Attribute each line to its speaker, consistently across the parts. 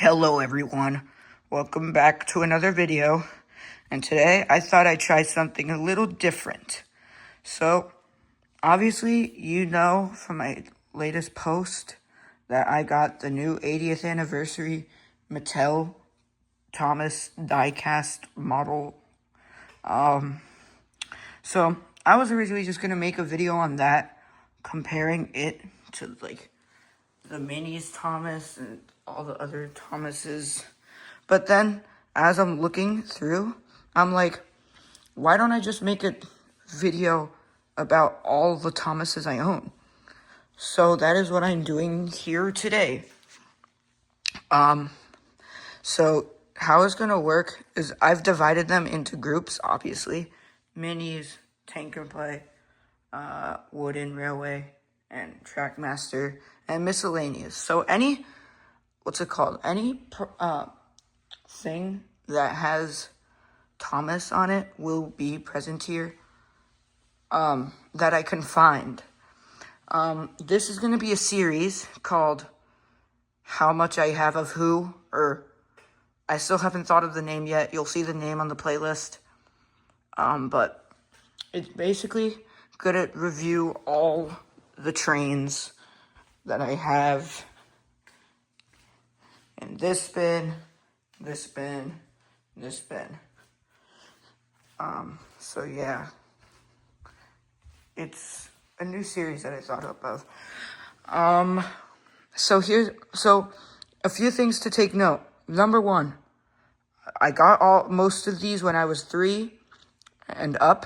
Speaker 1: Hello everyone, welcome back to another video, and today I thought I'd try something a little different. So, obviously you know from my latest post that I got the new 80th anniversary Mattel Thomas diecast model. So I was originally just going to make a video on that, comparing it to like the minis Thomas and all the other Thomases. But then, as I'm looking through, I'm like, why don't I just make a video about all the Thomases I own? So that is what I'm doing here today. So how it's gonna work is I've divided them into groups, obviously. Minis, Tank and Play, Wooden Railway, and Trackmaster, and miscellaneous. So any, any thing that has Thomas on it will be present here, that I can find. This is going to be a series called How Much I Have of Who, or I still haven't thought of the name yet. You'll see the name on the playlist. But it's basically going to review all the trains that I have in this bin, this bin, this bin. So yeah, it's a new series that I thought up of. So a few things to take note. Number one, I got most of these when I was 3 and up.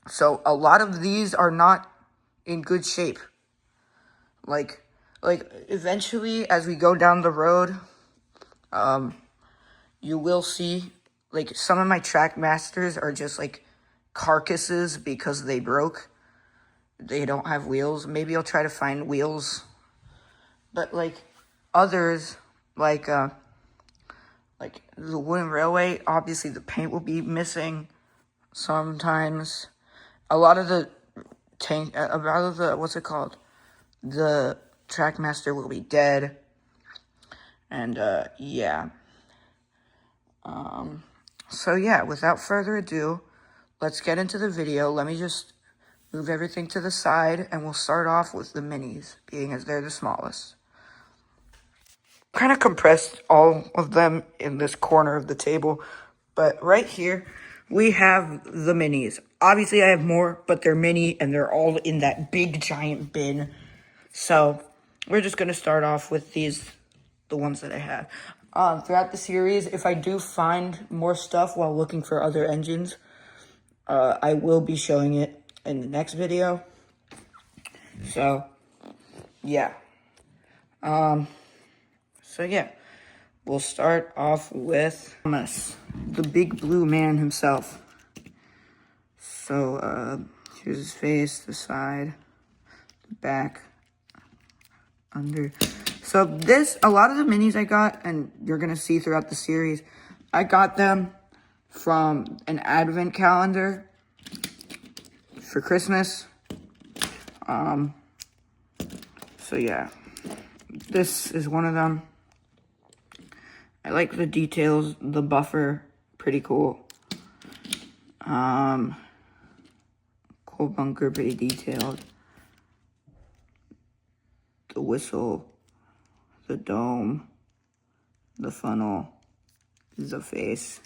Speaker 1: So a lot of these are not in good shape. Like eventually as we go down the road, you will see, like, some of my Trackmasters are just like carcasses because they broke. They don't have wheels. Maybe I'll try to find wheels. But like others, like the Wooden Railway, obviously the paint will be missing sometimes. A lot of the the Trackmaster will be dead. And yeah. So yeah, without further ado, let's get into the video. Let me just move everything to the side, and we'll start off with the minis, being as they're the smallest. Kind of compressed all of them in this corner of the table, but right here, we have the minis. Obviously, I have more, but they're mini, and they're all in that big, giant bin. So, we're just going to start off with the ones that I have. Throughout the series, if I do find more stuff while looking for other engines, I will be showing it in the next video. So, yeah. So yeah, we'll start off with Thomas, the big blue man himself. So, here's his face, the side, the back, under. So a lot of the minis I got, and you're going to see throughout the series, I got them from an advent calendar for Christmas. So yeah, this is one of them. I like the details, the buffer, pretty cool. Coal bunker, pretty detailed. The whistle, the dome, the funnel, the face.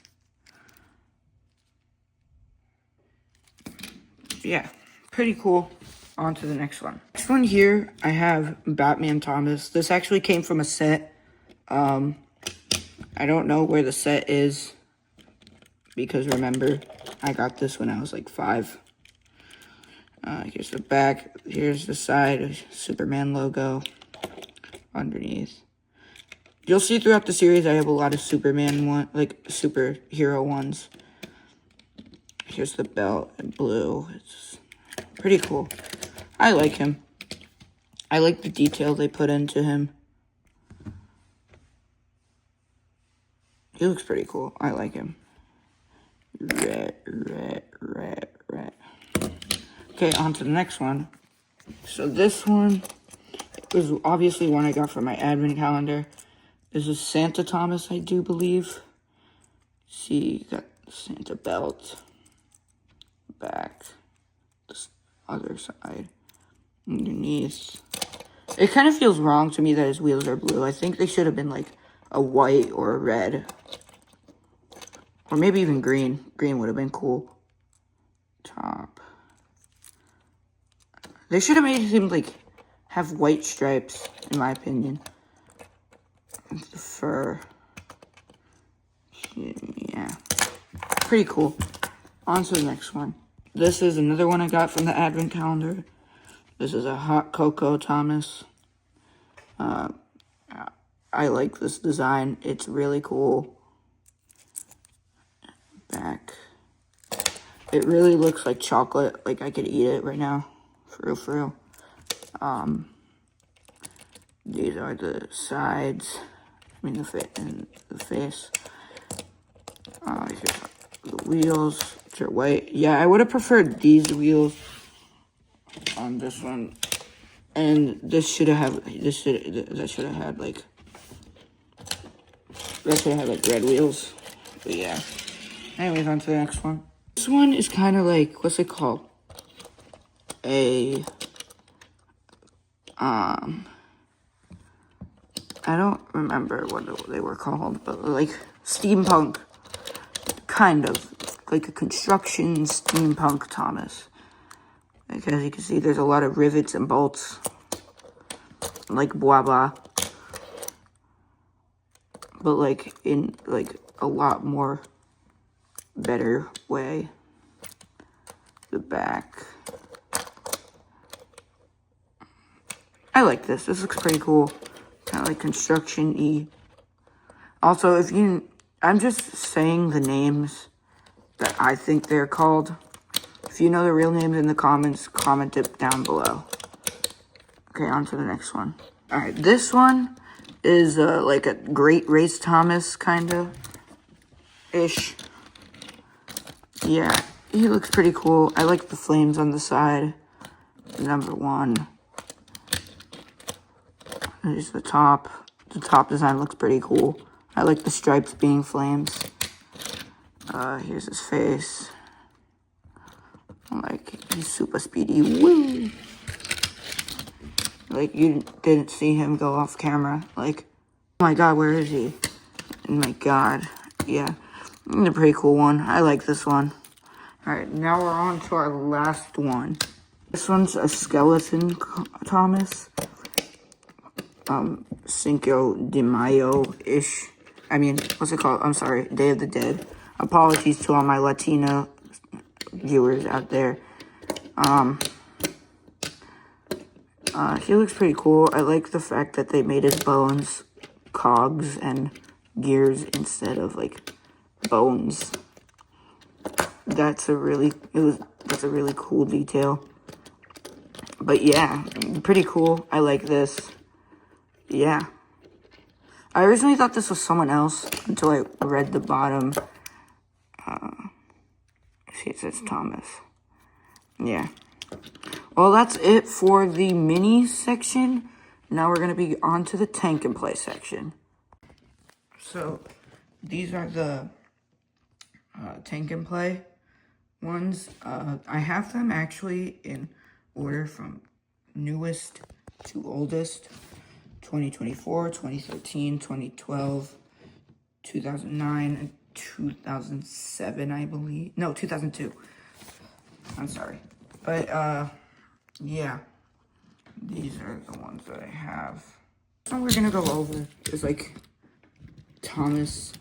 Speaker 1: Yeah, pretty cool. On to the next one. Next one here, I have Batman Thomas. This actually came from a set. I don't know where the set is, because remember, I got this when I was like 5. Here's the back, here's the side, Superman logo underneath. You'll see throughout the series I have a lot of Superman superhero ones. Here's the belt in blue. It's pretty cool. I like him. I like the detail they put into him. He looks pretty cool. I like him. Red. Okay, on to the next one. So this one was obviously one I got from my advent calendar. This is Santa Thomas, I do believe. See, you got the Santa belt. Back. This other side. Underneath. It kind of feels wrong to me that his wheels are blue. I think they should have been like a white or a red. Or maybe even green. Green would have been cool. Top. They should have made him like have white stripes, in my opinion. The fur. Yeah. Pretty cool. On to the next one. This is another one I got from the advent calendar. This is a hot cocoa Thomas. I like this design. It's really cool. Back. It really looks like chocolate. Like I could eat it right now. For real, for real. These are the sides. I mean the face. Here's the wheels, which are white. Yeah, I would have preferred these wheels on this one. And this should have that should have had like red wheels. But yeah. Anyways, on to the next one. This one is kind of like, what's it called? I don't remember what they were called, but like steampunk, kind of like a construction steampunk Thomas. Like as you can see, there's a lot of rivets and bolts, like blah blah, but like in like a lot more better way. The back. I like this. This looks pretty cool. Kind of like construction-y. Also, I'm just saying the names that I think they're called. If you know the real names in the comments, comment it down below. Okay, on to the next one. Alright, this one is like a Great Race Thomas, kind of. Ish. Yeah, he looks pretty cool. I like the flames on the side. Number 1. Here's the top. The top design looks pretty cool. I like the stripes being flames. Here's his face. Like, he's super speedy. Woo! Like, you didn't see him go off camera. Like, oh my god, where is he? Oh my god. Yeah. A pretty cool one. I like this one. Alright, now we're on to our last one. This one's a skeleton Thomas. Cinco de Mayo-ish. I mean, what's it called? I'm sorry, Day of the Dead. Apologies to all my Latino viewers out there. He looks pretty cool. I like the fact that they made his bones cogs and gears instead of, like, bones. That's a really cool detail. But yeah, pretty cool. I like this. Yeah. I originally thought this was someone else until I read the bottom. See, it says Thomas. Yeah. Well, that's it for the mini section. Now we're going to be on to the tank and play section. So, these are the tank and play ones. I have them actually in order from newest to oldest. 2024, 2013, 2012, 2009, and 2007, I believe. No, 2002. I'm sorry. But, yeah. These are the ones that I have. So we're gonna go over is, like, Thomas.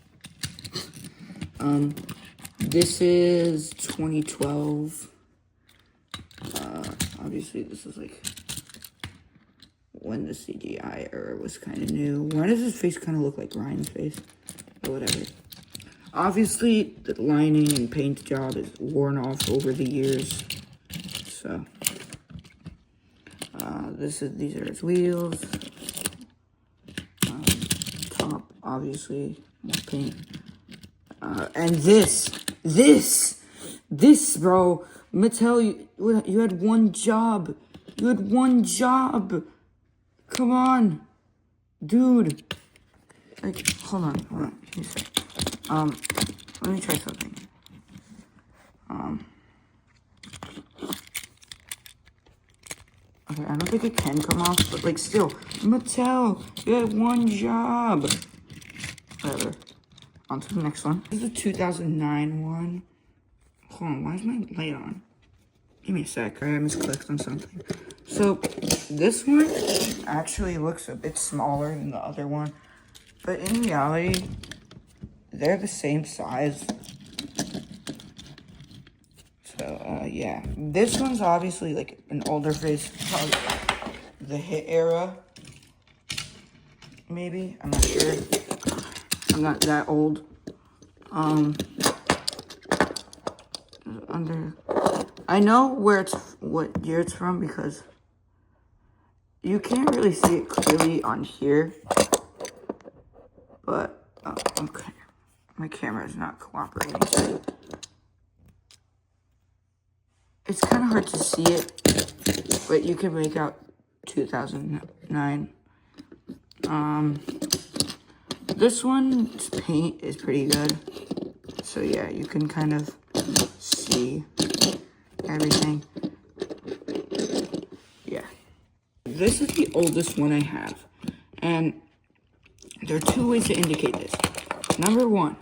Speaker 1: This is 2012. Obviously, this is, like, when the CGI era was kind of new. Why does his face kind of look like Ryan's face? Or whatever. Obviously, the lining and paint job is worn off over the years. So, these are his wheels. Top, obviously, more paint. And this, bro. I'm gonna tell you, you had one job. You had one job. Come on, dude. Like, hold on. Give me a sec. Let me try something. Okay, I don't think it can come off, but like still, Mattel, you had one job. Whatever. On to the next one. This is the 2009 one. Hold on, why is my light on? Give me a sec, I misclicked on something. So, this one actually looks a bit smaller than the other one. But in reality, they're the same size. So, yeah. This one's obviously like an older face, probably the hit era. Maybe, I'm not sure. I'm not that old. I know what year it's from because you can't really see it clearly on here. But, okay. My camera is not cooperating. So it's kind of hard to see it, but you can make out 2009. This one's paint is pretty good. So yeah, you can kind of see everything. Yeah. This is the oldest one I have. And there are two ways to indicate this. Number one,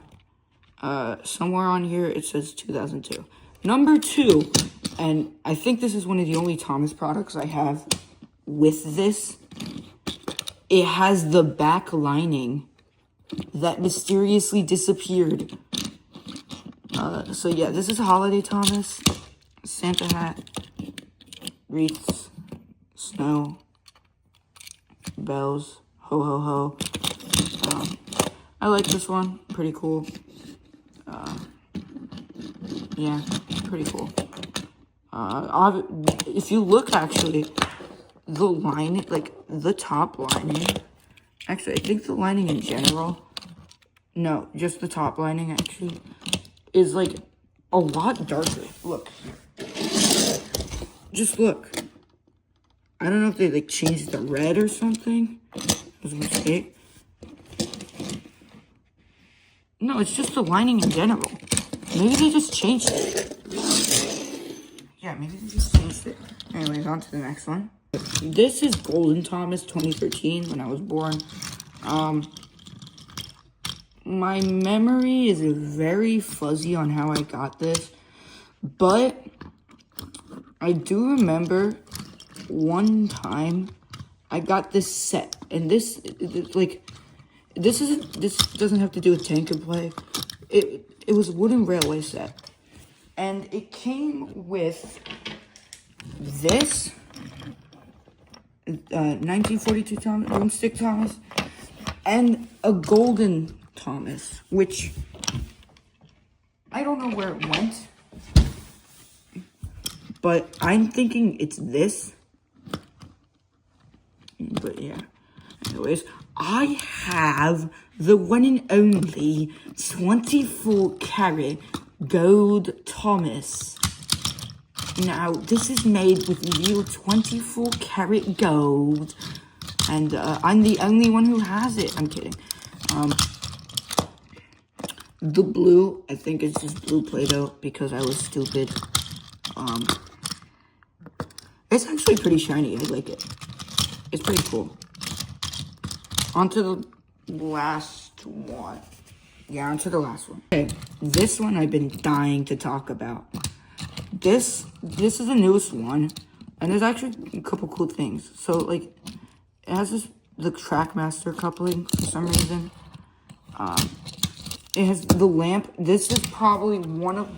Speaker 1: somewhere on here it says 2002. Number two, and I think this is one of the only Thomas products I have with this, it has the back lining that mysteriously disappeared. So yeah, this is Holiday Thomas, Santa hat, wreaths, snow, bells, ho ho ho. I like this one, pretty cool. Yeah, pretty cool. If you look actually, the line, like the top lining, actually I think the lining in general, no, just the top lining actually, is like a lot darker. Look. Just look. I don't know if they like changed the red or something. It was a mistake. No, it's just the lining in general. Maybe they just changed it. Yeah, maybe they just changed it. Anyways, on to the next one. This is Golden Thomas 2013 when I was born. My memory is very fuzzy on how I got this, but I do remember one time I got this set, and this doesn't have to do with Tank and Play. It was a wooden railway set, and it came with this 1942 Thomas, Broomstick Thomas, and a Golden Thomas, which I don't know where it went, but I'm thinking it's this. But yeah, anyways, I have the one and only 24 karat gold Thomas. Now, this is made with real 24 karat gold, and I'm the only one who has it. I'm kidding. The blue, I think it's just blue Play-Doh because I was stupid. It's actually pretty shiny. I like it. It's pretty cool. On to the last one. Yeah, on to the last one. Okay, this one I've been dying to talk about. This is the newest one, and there's actually a couple cool things. So, like, it has the Trackmaster coupling for some reason. It has the lamp. This is probably one of,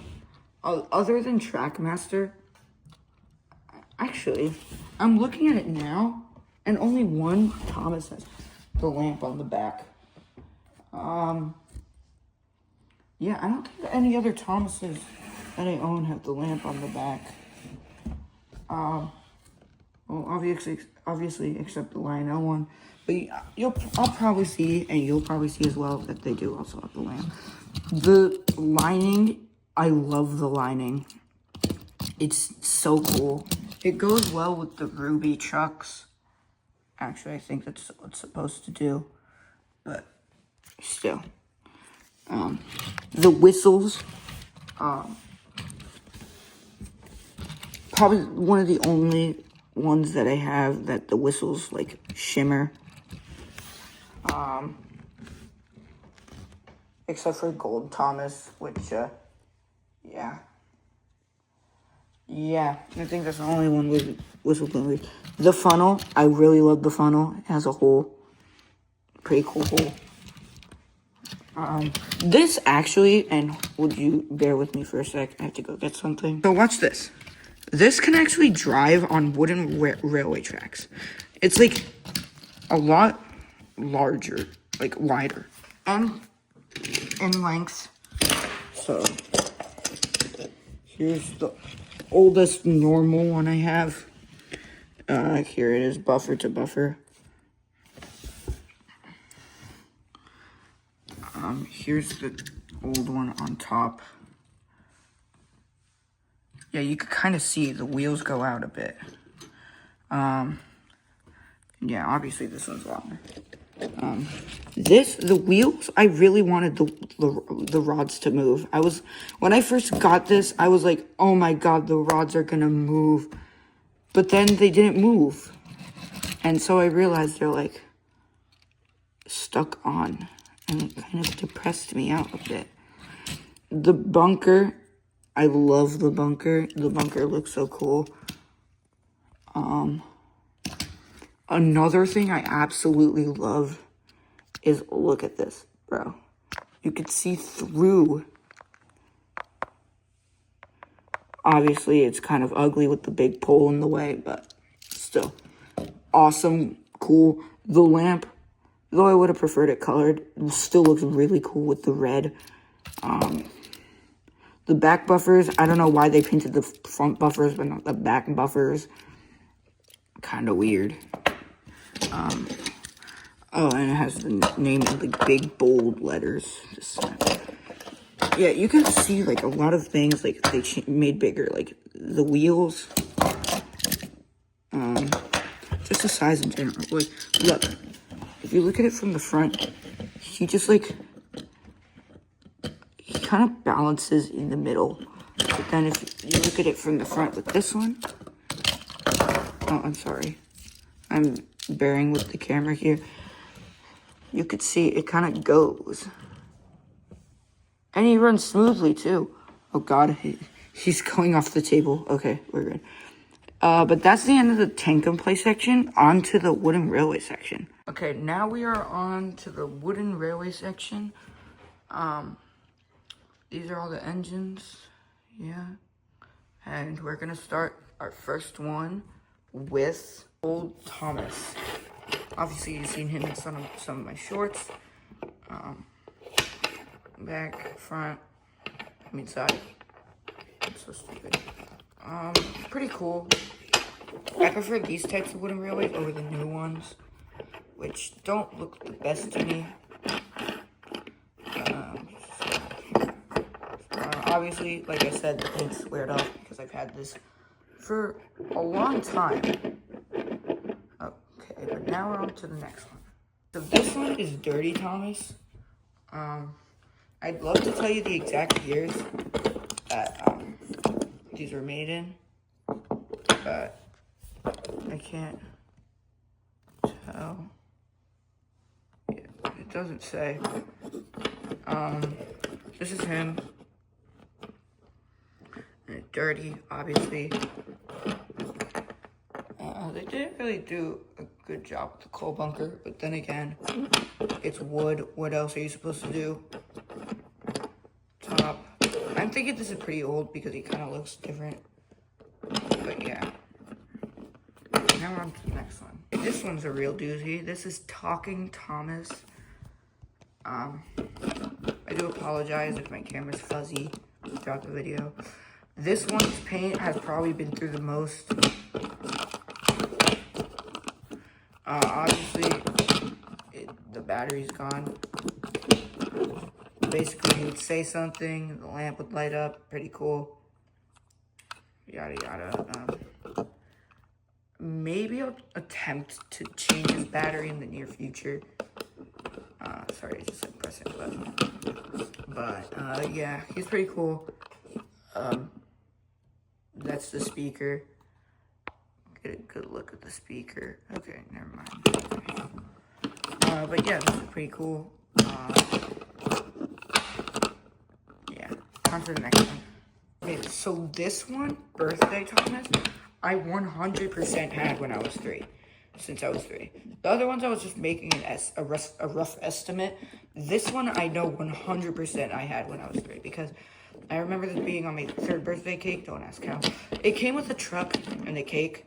Speaker 1: other than Trackmaster. Actually, I'm looking at it now, and only one Thomas has the lamp on the back. Yeah, I don't think any other Thomases that I own have the lamp on the back. Well, obviously, except the Lionel one. But I'll probably see, and you'll probably see as well, that they do also have the lamp. The lining, I love the lining. It's so cool. It goes well with the ruby trucks. Actually, I think that's what it's supposed to do. But still. The whistles, probably one of the only ones that I have that the whistles like shimmer. Except for Gold Thomas, which, yeah. Yeah, I think that's the only one with whistle blowers. The funnel, I really love the funnel. It has a hole. Pretty cool hole. This actually, and would you bear with me for a sec? I have to go get something. So watch this. This can actually drive on wooden railway tracks. It's like a lot larger, like wider, and in length. So here's the oldest normal one I have. Here it is, buffer to buffer. Here's the old one on top. Yeah, you could kind of see the wheels go out a bit. Yeah, obviously this one's longer. The wheels, I really wanted the rods to move. When I first got this, I was like, oh my god, the rods are gonna move. But then they didn't move. And so I realized they're like stuck on. And it kind of depressed me out a bit. The bunker, I love the bunker. The bunker looks so cool. Another thing I absolutely love is, look at this, bro. You could see through. Obviously, it's kind of ugly with the big pole in the way, but still. Awesome, cool. The lamp, though I would have preferred it colored, it still looks really cool with the red. The back buffers, I don't know why they painted the front buffers, but not the back buffers. Kind of weird. Oh, and it has the name in the big bold letters. Yeah, you can see like a lot of things like they made bigger, like the wheels. Just the size in general. Like, look, if you look at it from the front, he just like, he kind of balances in the middle. But then if you look at it from the front with this one, oh, I'm sorry. I'm bearing with the camera here. You could see it kind of goes. And he runs smoothly, too. Oh, God. He's going off the table. Okay, we're good. But that's the end of the tank and play section. On to the wooden railway section. Okay, now we are on to the wooden railway section. These are all the engines. Yeah. And we're going to start our first one with Old Thomas. Obviously, you've seen him in some of my shorts. Back, front, I mean side. I'm so stupid. Pretty cool. I prefer these types of wooden railways over the new ones, which don't look the best to me. Obviously, like I said, the paint's squared off because I've had this for a long time. Okay, but now we're on to the next one. So this one is Dirty Thomas. I'd love to tell you the exact years that these were made in, but I can't tell. Yeah, it doesn't say. This is him. And dirty, obviously. They didn't really do a good job with the coal bunker, but then again, it's wood. What else are you supposed to do? Top. I'm thinking this is pretty old because he kind of looks different. But yeah. Now we're on to the next one. This one's a real doozy. This is Talking Thomas. I do apologize if my camera's fuzzy throughout the video. This one's paint has probably been through the most. Obviously, the battery's gone. Basically, he would say something, the lamp would light up, pretty cool. Yada yada. Maybe I'll attempt to change his battery in the near future. Sorry, just like pressing a button. But, yeah, he's pretty cool. That's the speaker. Get a good look at the speaker. Okay, never mind. But yeah, this is pretty cool. Yeah, on to the next one. Okay, so this one, Birthday Thomas, I 100% had when I was 3. Since I was 3. The other ones I was just making a rough estimate. This one I know 100% I had when I was 3 because I remember this being on my 3rd birthday cake. Don't ask how. It came with a truck and a cake,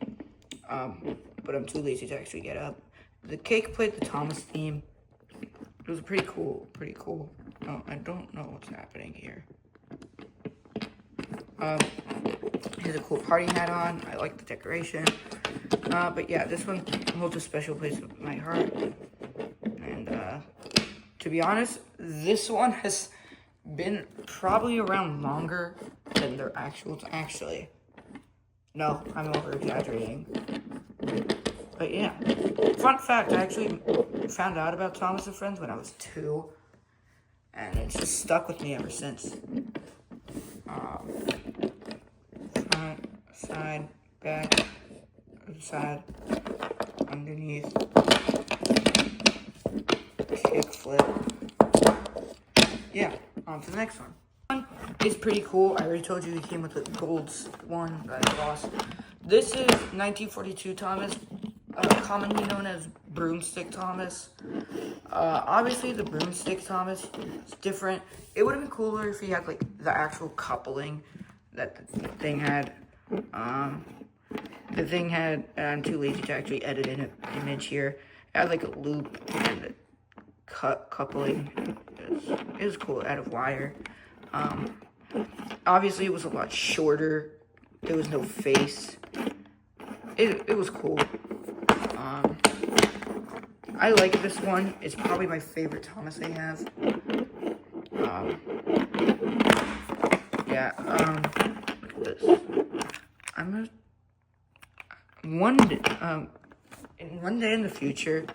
Speaker 1: but I'm too lazy to actually get up. The cake played the Thomas theme. It was pretty cool. Oh, I don't know what's happening here. He has a cool party hat on. I like the decoration. But yeah, this one holds a special place in my heart. And to be honest, this one has been probably around longer than their actuals. Actually, no, I'm over exaggerating. But yeah, fun fact: I actually found out about Thomas and Friends when I was 2, and it's just stuck with me ever since. Front, side, back, side, underneath, kick flip. Yeah, on to the next one. It's pretty cool. I already told you he came with the gold one that I lost. This is 1942 Thomas, commonly known as Broomstick Thomas. Obviously the Broomstick Thomas is different. It would have been cooler if he had like the actual coupling that the thing had. The thing had, I'm too lazy to actually edit an image here. It had like a loop and a coupling. It was cool, out of wire. Obviously it was a lot shorter. There was no face. It was cool. I like this one. It's probably my favorite Thomas they have. Yeah, look at this. One day in the future,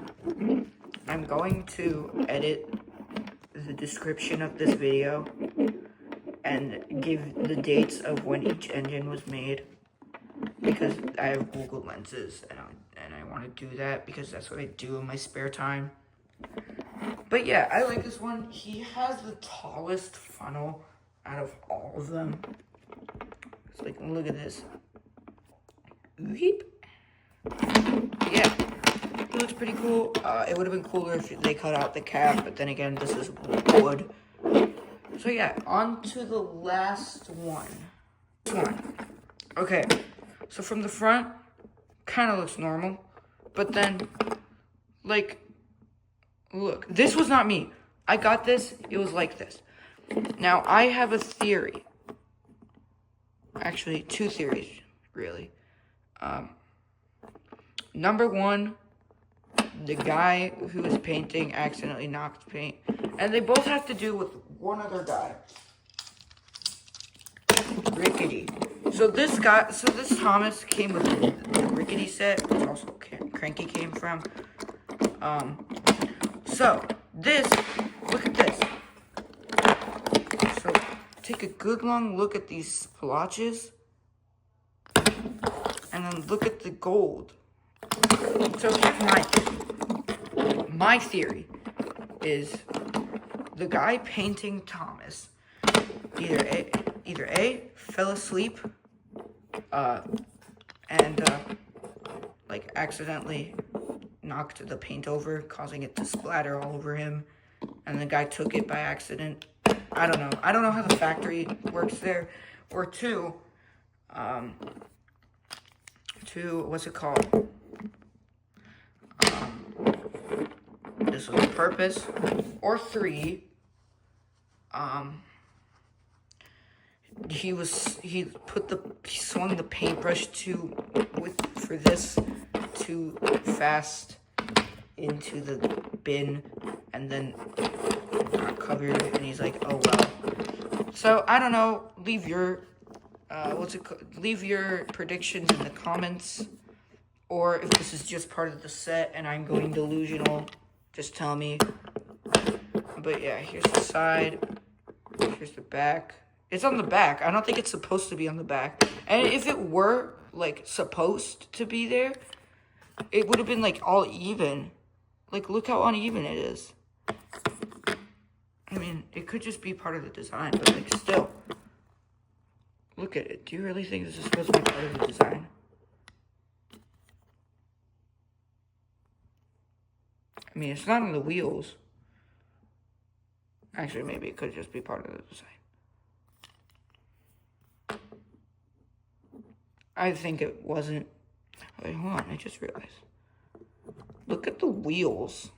Speaker 1: I'm going to edit the description of this video and give the dates of when each engine was made, because I have Google Lenses and I want to do that because that's what I do in my spare time. But yeah, I like this one. He has the tallest funnel out of all of them. It's like, look at this. Weep. Yeah, it looks pretty cool. It would have been cooler if they cut out the cap, but then again, this is wood. So yeah, on to the last one. This one. Okay, so from the front, kind of looks normal, but then, like, look, this was not me. I got this, it was like this. Now, I have a theory. Actually, 2 theories, really. Number 1, the guy who was painting accidentally knocked paint. And they both have to do with one other guy. Rickety. So this Thomas came with the Rickety set, which also Cranky came from. So this, look at this. So take a good long look at these splotches. And then look at the gold. So here's my theory is the guy painting Thomas either A, fell asleep, and like accidentally knocked the paint over, causing it to splatter all over him, and the guy took it by accident. I don't know how the factory works there. Or 2, what's it called? This was a purpose. Or 3, he swung the paintbrush for this too fast into the bin, and then got covered, and he's like, oh well. So I don't know. Leave your leave your predictions in the comments, or if this is just part of the set and I'm going delusional, just tell me. But yeah, here's the side. Here's the back. It's on the back. I don't think it's supposed to be on the back. And if it were, like, supposed to be there, it would have been, like, all even. Like, look how uneven it is. I mean, it could just be part of the design, but, like, still. Look at it. Do you really think this is supposed to be part of the design? I mean, it's not on the wheels. Actually, maybe it could just be part of the design. I think it wasn't. Wait, hold on. I just realized. Look at the wheels.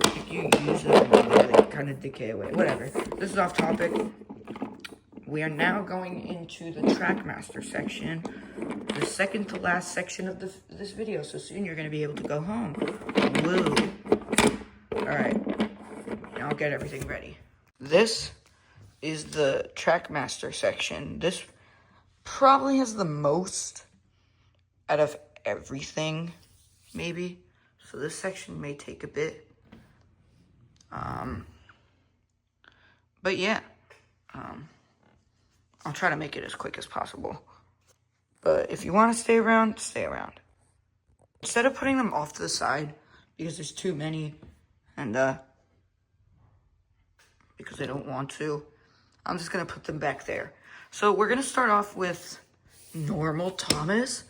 Speaker 1: Like you use them and they like kind of decay away. Whatever. This is off topic. We are now going into the Trackmaster section. The second to last section of this video. So soon you're going to be able to go home. Woo. Alright. Now I'll get everything ready. This is the Trackmaster section. This probably has the most out of everything, maybe. So this section may take a bit. But yeah. I'll try to make it as quick as possible. But if you want to stay around, stay around. Instead of putting them off to the side, because there's too many, and because I don't want to, I'm just going to put them back there. So we're going to start off with normal Thomas.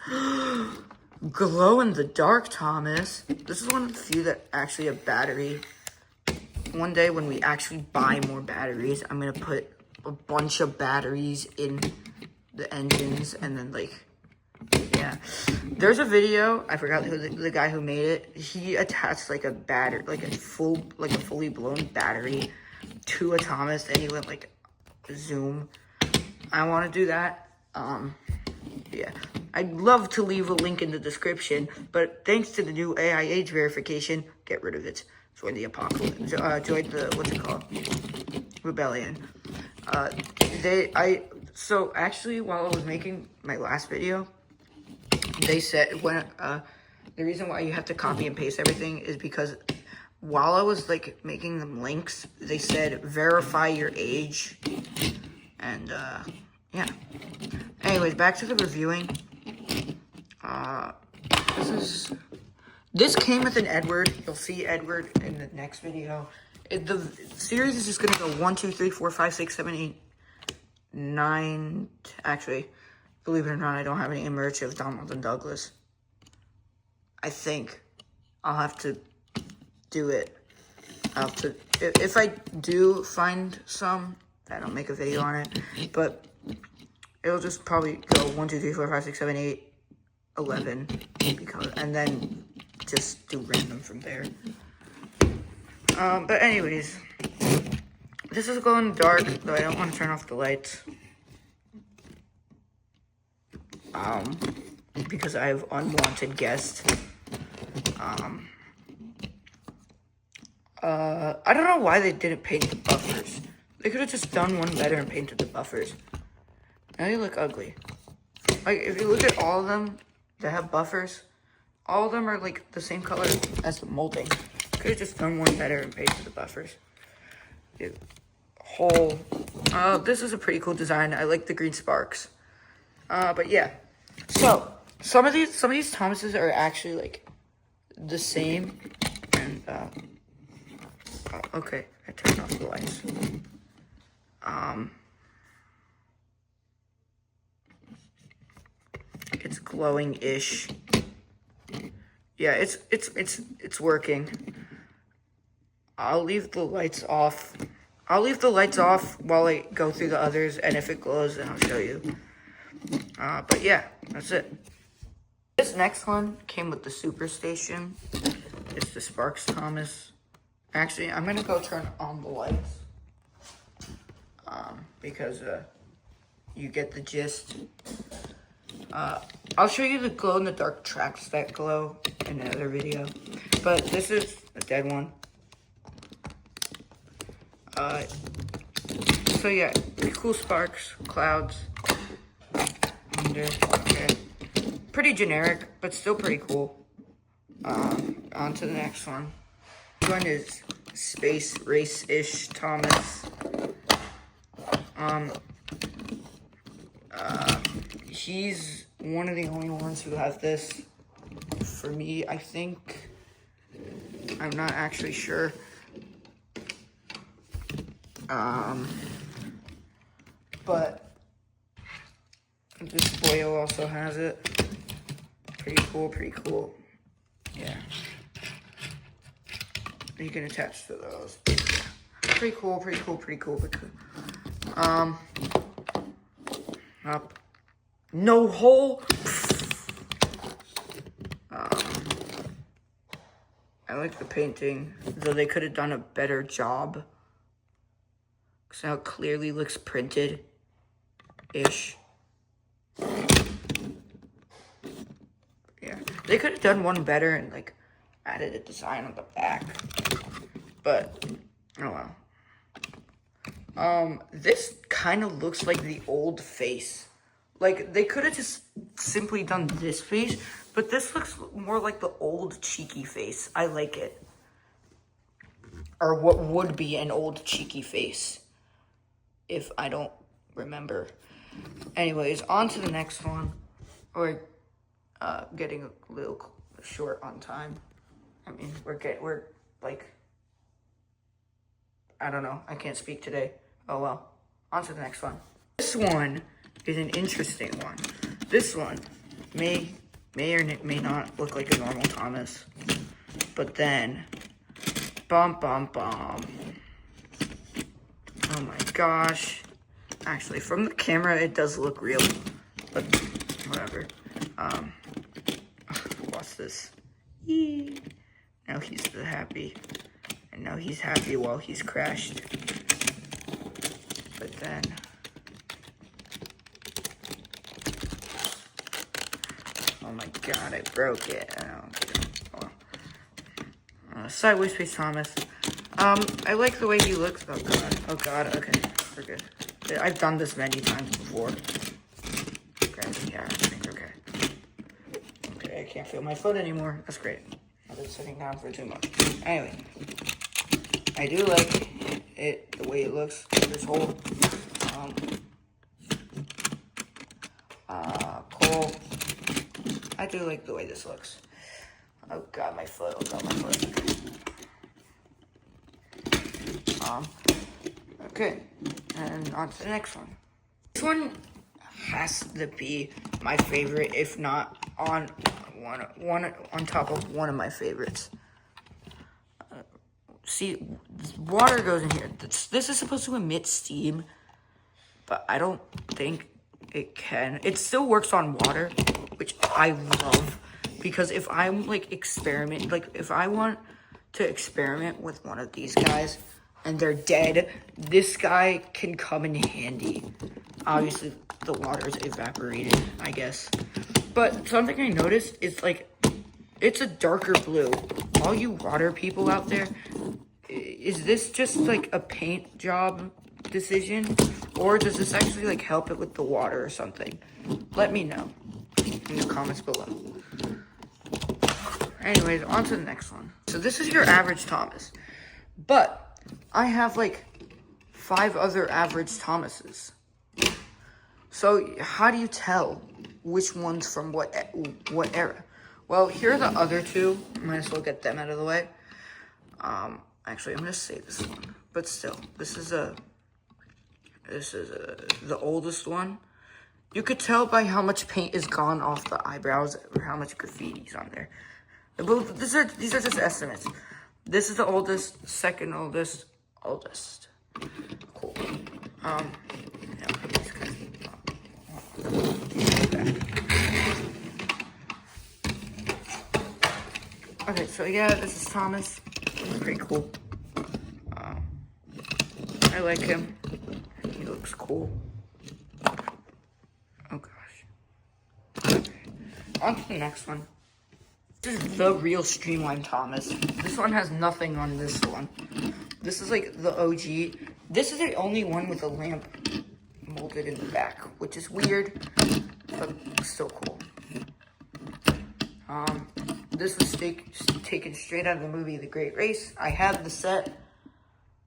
Speaker 1: Glow-in-the-dark Thomas. This is one of the few that actually have battery. One day when we actually buy more batteries, I'm going to put a bunch of batteries in the engines and then like, yeah. There's a video, I forgot who the guy who made it, he attached like a battery, like a fully blown battery to a Thomas, and he went like zoom. I want to do that. Yeah. I'd love to leave a link in the description, but thanks to the new AI age verification, get rid of it. Join the apocalypse. Join the, what's it called? Rebellion. So actually, while I was making my last video, they said the reason why you have to copy and paste everything is because while I was like making them links, they said verify your age, and yeah. Anyways, back to the reviewing. This came with an Edward. You'll see Edward in the next video. The series is just gonna go 1, 2, 3, 4, 5, 6, 7, 8, 9. Actually, believe it or not, I don't have any merch of Donald and Douglas. I think I'll have to do it. I'll have to, if I do find some, I don't make a video on it, but it'll just probably go 1, 2, 3, 4, 5, 6, 7, 8, 11, because, and then just do random from there. But anyways, this is going dark, though I don't want to turn off the lights. Because I have unwanted guests. I don't know why they didn't paint the buffers. They could have just done one better and painted the buffers. Now they look ugly. Like, if you look at all of them that have buffers, all of them are like the same color as the molding. Could have just done one better and painted the buffers. The whole, this is a pretty cool design. I like the green sparks. But yeah. So some of these Thomases are actually like the same. And okay, I turned off the lights. It's glowing-ish. Yeah, it's working. I'll leave the lights off. I'll leave the lights off while I go through the others, and if it glows, then I'll show you. But yeah, that's it. This next one came with the Superstation. It's the Sparks Thomas. Actually, I'm gonna go turn on the lights. Because you get the gist. I'll show you the glow-in-the-dark tracks that glow in another video. But this is a dead one. So yeah, pretty cool sparks, clouds. Okay. Pretty generic, but still pretty cool. On to the next one. This one is Space Race-ish Thomas. He's one of the only ones who has this. For me, I think. I'm not actually sure. But this boyo also has it. Pretty cool. Yeah. You can attach to those. Pretty cool. Up. No hole. I like the painting, though they could have done a better job. Because now it clearly looks printed-ish. Yeah, they could have done one better and like added a design on the back. But, oh well. This kind of looks like the old face. Like, they could have just simply done this face, but this looks more like the old cheeky face. I like it. Or what would be an old cheeky face, if I don't remember. Anyways, on to the next one. We're getting a little short on time. I mean, we're like, I don't know. I can't speak today. Oh well. On to the next one. This one is an interesting one. This one may or may not look like a normal Thomas, but then, bum. Oh my gosh. Actually, from the camera, it does look real, but whatever. What's this? Yee. Now he's happy, and now he's happy while he's crashed. But then, oh my god, I broke it. Sideways face Thomas. I like the way he looks. Oh god, okay, we're good. I've done this many times before. Okay, yeah, I think okay. Okay, I can't feel my foot anymore. That's great. I've been sitting down for too much. Anyway, I do like it, the way it looks. This whole, cool. I do like the way this looks. Oh god, my foot. Okay, and on to the next one. This one has to be my favorite, if not on on top of one of my favorites. See, water goes in here. This is supposed to emit steam, but I don't think it can. It still works on water, which I love, because if I'm like if I want to experiment with one of these guys and they're dead, this guy can come in handy. Obviously, the water is evaporated, I guess. But something I noticed is like, it's a darker blue. All you water people out there, is this just like a paint job decision? Or does this actually like help it with the water or something? Let me know in the comments below. Anyways, on to the next one. So this is your average Thomas. But I have like 5 other average Thomases. So how do you tell which one's from what era? Well, here are the other 2. Might as well get them out of the way. Actually, I'm gonna say this one, but still, this is the oldest one. You could tell by how much paint is gone off the eyebrows or how much graffiti's on there. But these are just estimates. This is the oldest, second oldest. Cool. Yeah, okay, so yeah, this is Thomas. He's pretty cool. I like him. He looks cool. Oh gosh. Okay. On to the next one. This is the real Streamline Thomas. This one has nothing on this one. This is like the OG. This is the only one with a lamp molded in the back, which is weird, but still cool. this was taken straight out of the movie The Great Race. I have the set.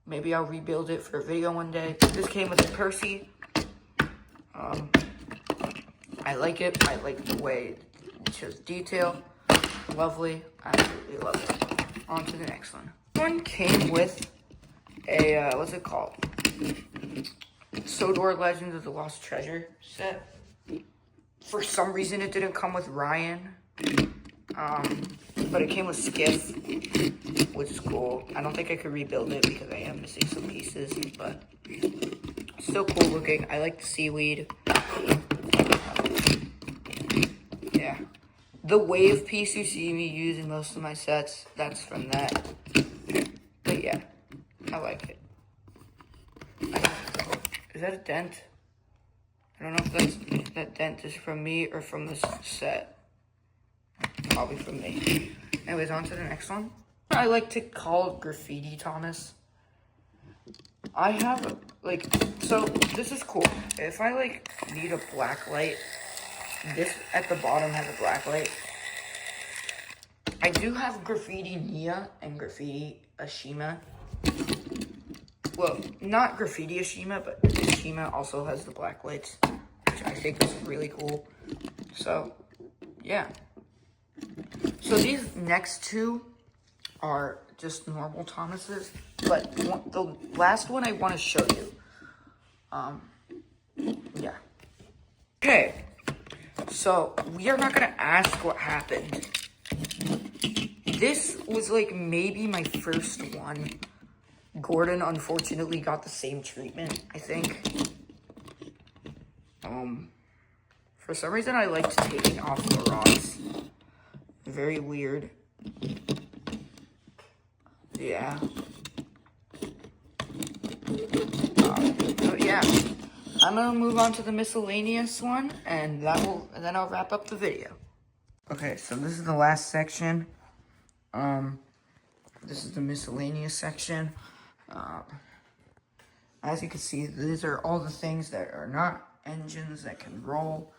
Speaker 1: Maybe I'll rebuild it for a video one day. This came with a Percy. I like it. I like the way it shows detail. Lovely. I absolutely love it. On to the next one. This one came with a, what's it called? Sodor Legends of the Lost Treasure set. For some reason, it didn't come with Ryan. But it came with Skiff, which is cool. I don't think I could rebuild it because I am missing some pieces, but still cool looking. I like the seaweed. Yeah. The wave piece you see me use in most of my sets, that's from that. But yeah, I like it. Is that a dent? I don't know if that dent is from me or from this set. Probably from me. Anyways, on to the next one. I like to call graffiti Thomas. I have, like, so this is cool. If I, like, need a black light, this at the bottom has a black light. I do have graffiti Nia and graffiti Ashima. Well, not graffiti Ashima, but Ashima also has the black lights, which I think is really cool. So, yeah. So these next two are just normal Thomases, but the last one I want to show you. Yeah. Okay. So we are not gonna ask what happened. This was like maybe my first one. Gordon unfortunately got the same treatment, I think. For some reason I liked taking off the rods. Very weird. Yeah. But yeah. I'm gonna move on to the miscellaneous one, and then I'll wrap up the video. Okay, so this is the last section. This is the miscellaneous section. As you can see, these are all the things that are not engines that can roll.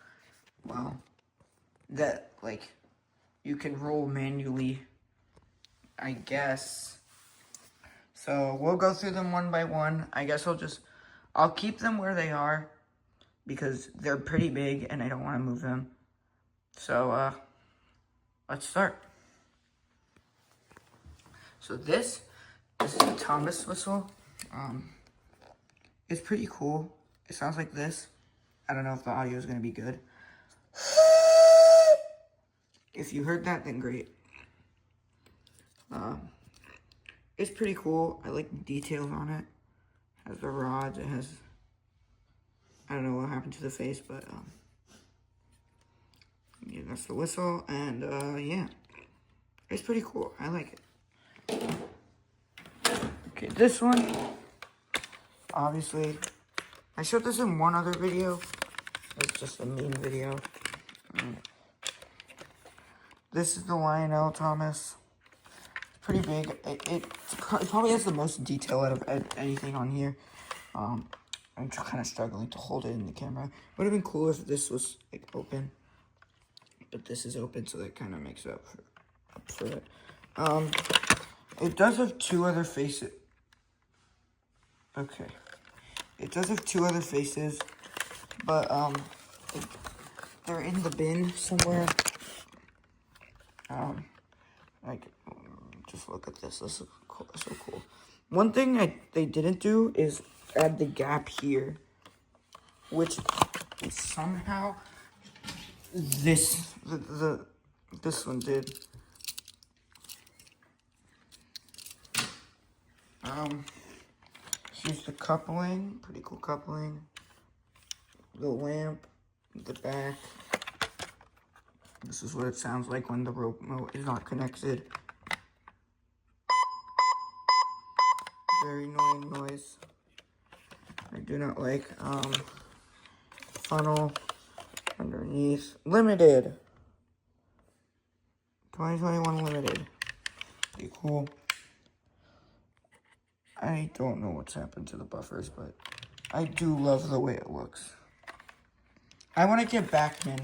Speaker 1: Well, that, like, you can roll manually, I guess. So we'll go through them one by one. I guess I'll keep them where they are because they're pretty big and I don't want to move them. So, let's start. So this is a Thomas whistle. It's pretty cool. It sounds like this. I don't know if the audio is going to be good. If you heard that, then great. It's pretty cool. I like the details on it. It has the rods. It has, I don't know what happened to the face, but yeah, that's the whistle. And yeah, it's pretty cool. I like it. Okay, this one, obviously, I showed this in one other video. It's just a meme video. This is the Lionel Thomas. Pretty big. It probably has the most detail out of anything on here. I'm kind of struggling to hold it in the camera. Would have been cool if this was like open, but this is open, so that kind of makes up for it. It does have two other faces. Okay, it does have two other faces, but they're in the bin somewhere. Like, just look at this. This is cool. So cool. One thing they didn't do is add the gap here, which somehow this one did. Here's the coupling. Pretty cool coupling. The lamp, the back. This is what it sounds like when the remote is not connected. Very annoying noise. I do not like. Funnel underneath. Limited. 2021 limited. Pretty cool. I don't know what's happened to the buffers, but I do love the way it looks. I want to get back, man.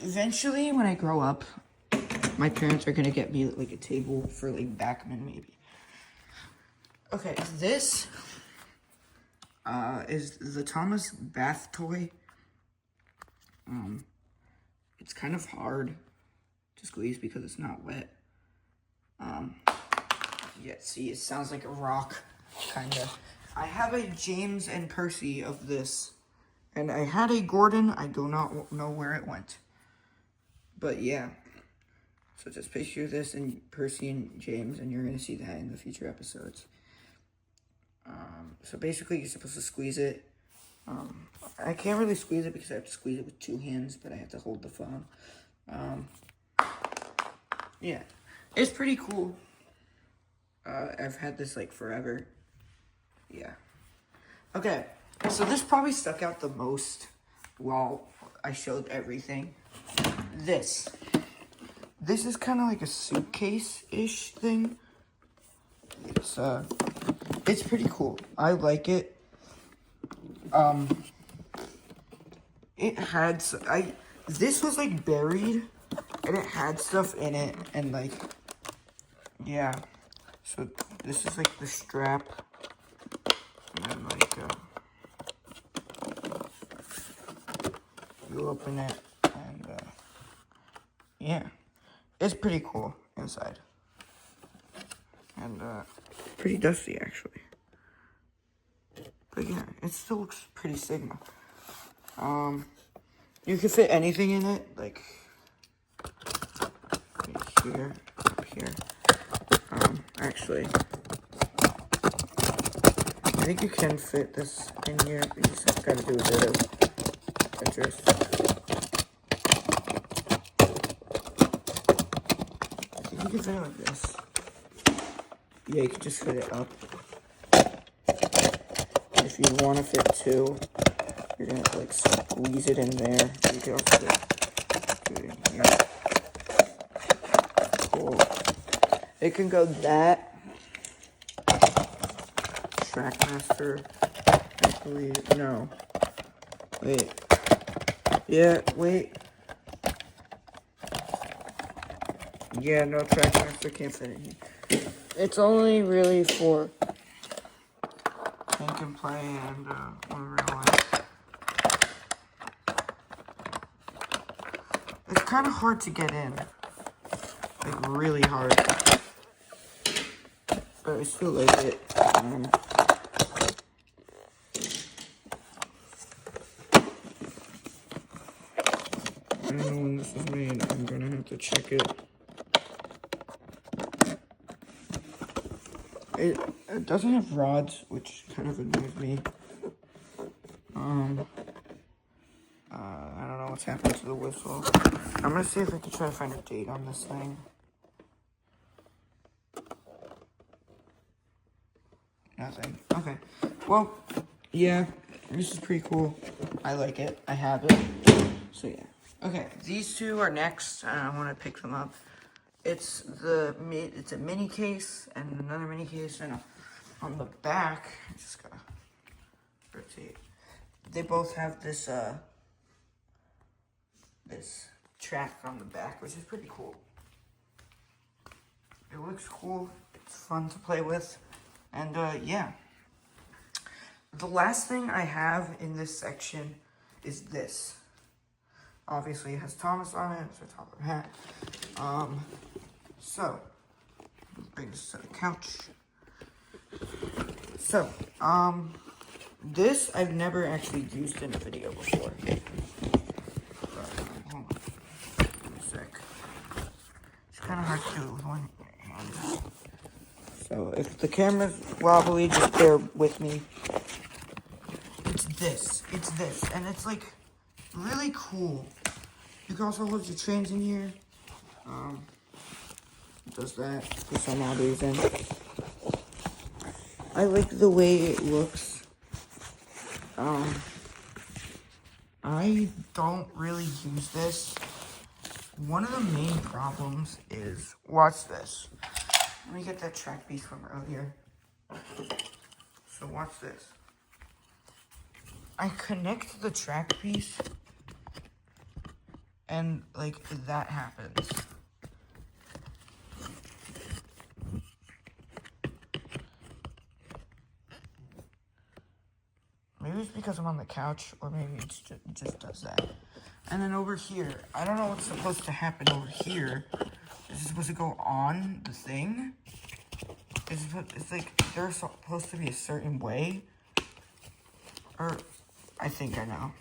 Speaker 1: Eventually, when I grow up, My parents are gonna get me like a table for like backman maybe. Okay, this is the Thomas bath toy. It's kind of hard to squeeze because it's not wet. Yeah, see, it sounds like a rock, kinda. I have a James and Percy of this, and I had a Gordon. I do not know where it went, but yeah. So just picture this in Percy and James, and you're gonna see that in the future episodes. So basically, you're supposed to squeeze it. I can't really squeeze it because I have to squeeze it with 2 hands, but I have to hold the phone. Yeah, it's pretty cool. I've had this like forever. Yeah. Okay, so this probably stuck out the most while I showed everything. This is kind of like a suitcase-ish thing. It's pretty cool. I like it. It had, this was like buried, and it had stuff in it, and like, yeah. So this is like the strap, and then like, you open it, and yeah, it's pretty cool inside, and pretty dusty actually. But yeah, it still looks pretty Sigma. You can fit anything in it, like right here, up here. Actually, I think you can fit this in here. You just gotta do a bit of Tetris. I think you can fit it like this. Yeah, you can just fit it up. If you want to fit 2, you're gonna have to like squeeze it in there. You can also do it in here. Cool. It can go that. Trackmaster, I believe. No. Wait. Yeah, wait. Yeah, no, Trackmaster can't fit in here. It's only really for Think and Play and One Real Life. It's kind of hard to get in. Like, really hard. But I still like it. I don't know when this was made. I'm gonna have to check it. It doesn't have rods, which kind of annoys me. I don't know what's happened to the whistle. I'm gonna see if I can try to find a date on this thing. Nothing. Okay. Well, yeah, this is pretty cool. I like it. I have it. So yeah. Okay, these 2 are next. I want to pick them up. It's a mini case and another mini case, and on the back, I just gotta rotate. They both have this this track on the back, which is pretty cool. It looks cool. It's fun to play with, and yeah. The last thing I have in this section is this. Obviously, it has Thomas on it. It's the top of the hat. So, bring this to the couch. So, this I've never actually used in a video before. Hold on. Give me a sec. It's kind of hard to do it with one hand. So, if the camera's wobbly, just bear with me. It's this, and it's like really cool. You can also hold your trains in here. It does that for some odd reason. I like the way it looks. I don't really use this. One of the main problems is, watch this. Let me get that track piece from earlier. So watch this. I connect the track piece, and like that happens. it's because I'm on the couch, or maybe it just does that. And then over here, I don't know what's supposed to happen over here. Is it supposed to go on the thing? It's like they're supposed to be a certain way. Or, I think I know.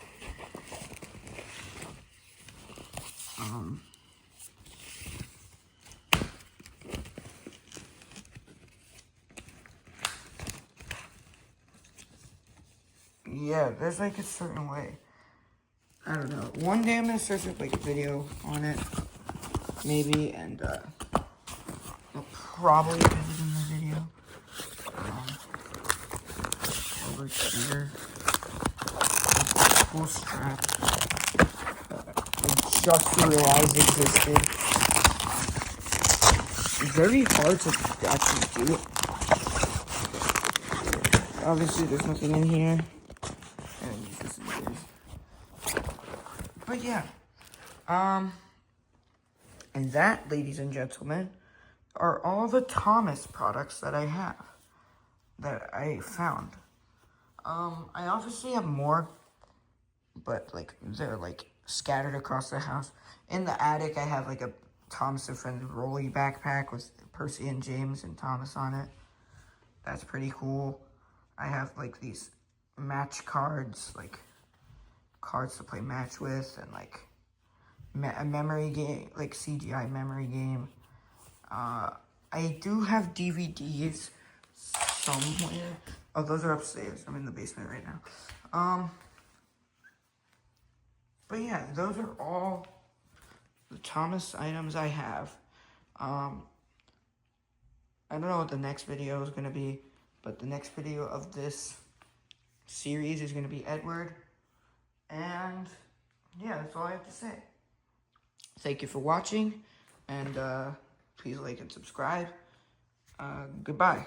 Speaker 1: Yeah, there's like a certain way. I don't know. One day I'm gonna search up like a video on it, maybe, and I'll probably put it in the video. Over here, cool strap. I just realized existed. It's very hard to actually do it. Obviously, there's nothing in here. And this is yours. But yeah, and that, ladies and gentlemen, are all the Thomas products that I have, that I found. I obviously have more, but like they're like scattered across the house. In the attic, I have like a Thomas and Friends Rolly backpack with Percy and James and Thomas on it. That's pretty cool. I have like these match cards, like cards to play match with, and like a memory game, like CGI memory game. I do have DVDs somewhere. Oh, those are upstairs. I'm in the basement right now. But yeah, those are all the Thomas items I have. I don't know what the next video is going to be, but the next video of this series is going to be Edward. And yeah, that's all I have to say. Thank you for watching, and please like and subscribe. Goodbye.